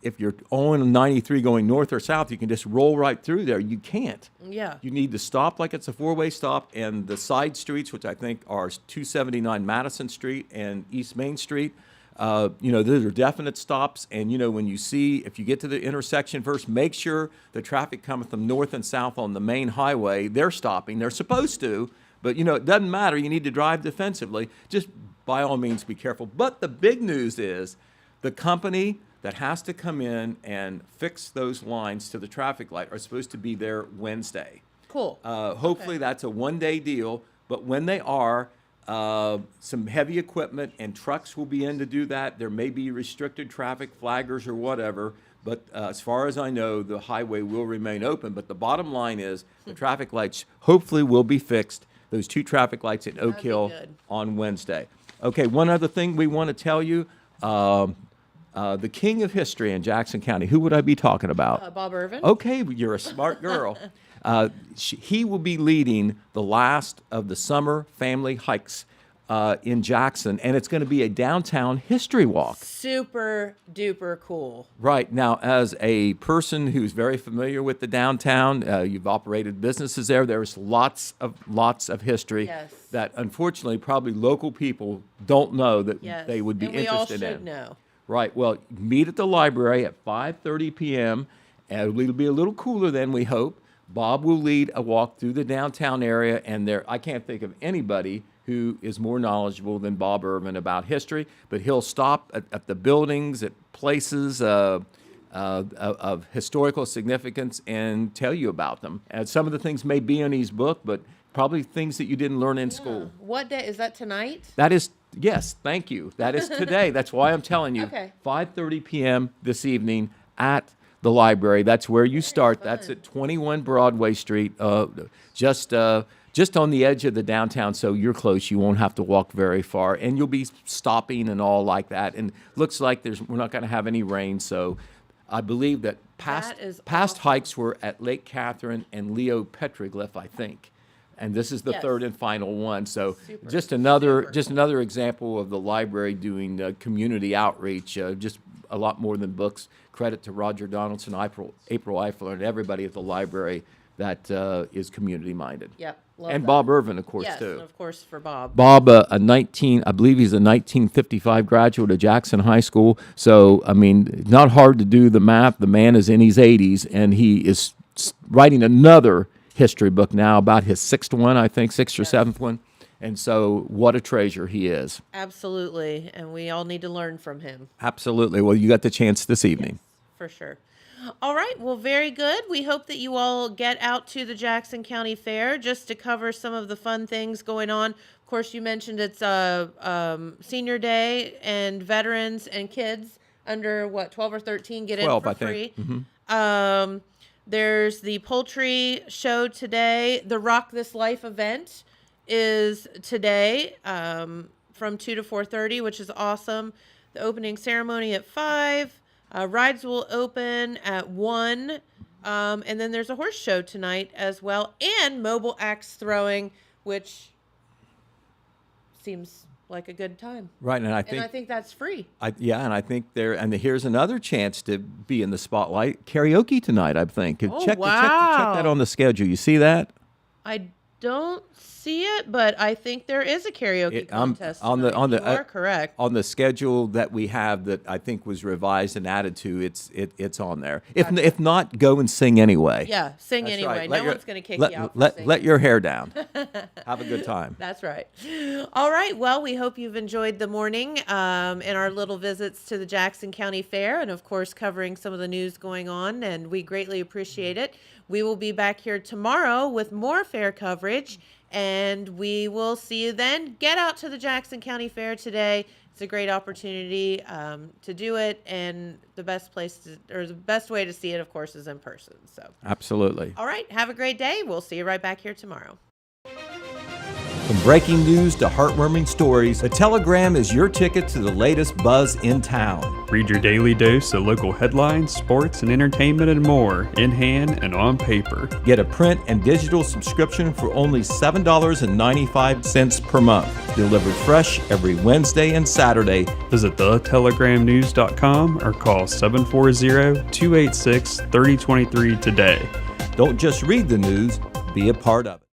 if you're on 93 going north or south, you can just roll right through there. You can't. Yeah. You need to stop like it's a four-way stop, and the side streets, which I think are 279 Madison Street and East Main Street, those are definite stops. And, when if you get to the intersection first, make sure the traffic coming from north and south on the main highway, they're stopping. They're supposed to, but, it doesn't matter. You need to drive defensively. Just by all means, be careful. But the big news is the company that has to come in and fix those lines to the traffic light are supposed to be there Wednesday. Cool. Hopefully that's a one-day deal, but when they are, some heavy equipment and trucks will be in to do that. There may be restricted traffic flaggers or whatever, but as far as I know, the highway will remain open. But the bottom line is the traffic lights hopefully will be fixed, those two traffic lights at Oak Hill on Wednesday. Okay, one other thing we want to tell you, the king of history in Jackson County, who would I be talking about? Bob Irvin. Okay, you're a smart girl. He will be leading the last of the summer family hikes in Jackson, and it's going to be a downtown history walk. Super duper cool. Right. Now, as a person who's very familiar with the downtown, you've operated businesses there, there's lots of history that unfortunately probably local people don't know that they would be interested in. We all should know. Right. Well, meet at the library at 5:30 p.m. and it'll be a little cooler then, we hope. Bob will lead a walk through the downtown area, and I can't think of anybody who is more knowledgeable than Bob Irvin about history, but he'll stop at the buildings, at places of historical significance and tell you about them. And some of the things may be in his book, but probably things that you didn't learn in school. What day? Is that tonight? That is, yes, thank you. That is today. That's why I'm telling you. Okay. 5:30 p.m. this evening at the library. That's where you start. That's at 21 Broadway Street, just on the edge of the downtown, so you're close. You won't have to walk very far, and you'll be stopping and all like that. And looks like we're not going to have any rain, so I believe that past hikes were at Lake Catherine and Leo Petroglyph, I think. And this is the third and final one. So just another example of the library doing community outreach, just a lot more than books. Credit to Roger Donaldson, April Eifler, and everybody at the library that is community-minded. Yep. And Bob Irvin, of course, too. Yes, of course, for Bob. Bob, I believe he's a 1955 graduate of Jackson High School. So, I mean, not hard to do the math. The man is in his 80s, and he is writing another history book now, about his sixth or seventh one. And so what a treasure he is. Absolutely. And we all need to learn from him. Absolutely. Well, you got the chance this evening. Yes, for sure. All right. Well, very good. We hope that you all get out to the Jackson County Fair just to cover some of the fun things going on. Of course, you mentioned it's Senior Day, and veterans and kids under, 12 or 13 get 12, in for free. Mm-hmm. There's the poultry show today. The Rock This Life event is today from 2 to 4:30, which is awesome. The opening ceremony at 5. Rides will open at 1. And then there's a horse show tonight as well, and mobile axe throwing, which seems like a good time. Right, and I think that's free. And I think here's another chance to be in the spotlight. Karaoke tonight, I think. Check that on the schedule. You see that? I don't see it, but I think there is a karaoke contest. You are correct. On the schedule that we have, that I think was revised and added to, it's on there. If not, go and sing anyway. Yeah, sing That's anyway. Right. No one's going to kick you out. Let your hair down. Have a good time. That's right. All right. Well, we hope you've enjoyed the morning and our little visits to the Jackson County Fair, and of course covering some of the news going on, and we greatly appreciate it. We will be back here tomorrow with more fair coverage, and we will see you then. Get out to the Jackson County Fair today It's a great opportunity to do it, and the best way to see it, of course, is in person. So Absolutely. all right, have a great day. We'll see you right back here tomorrow. From breaking news to heartwarming stories, the Telegram is your ticket to the latest buzz in town. Read your daily dose of local headlines, sports, and entertainment and more in hand and on paper. Get a print and digital subscription for only $7.95 per month. Delivered fresh every Wednesday and Saturday. Visit thetelegramnews.com or call 740-286-3023 today. Don't just read the news, be a part of it.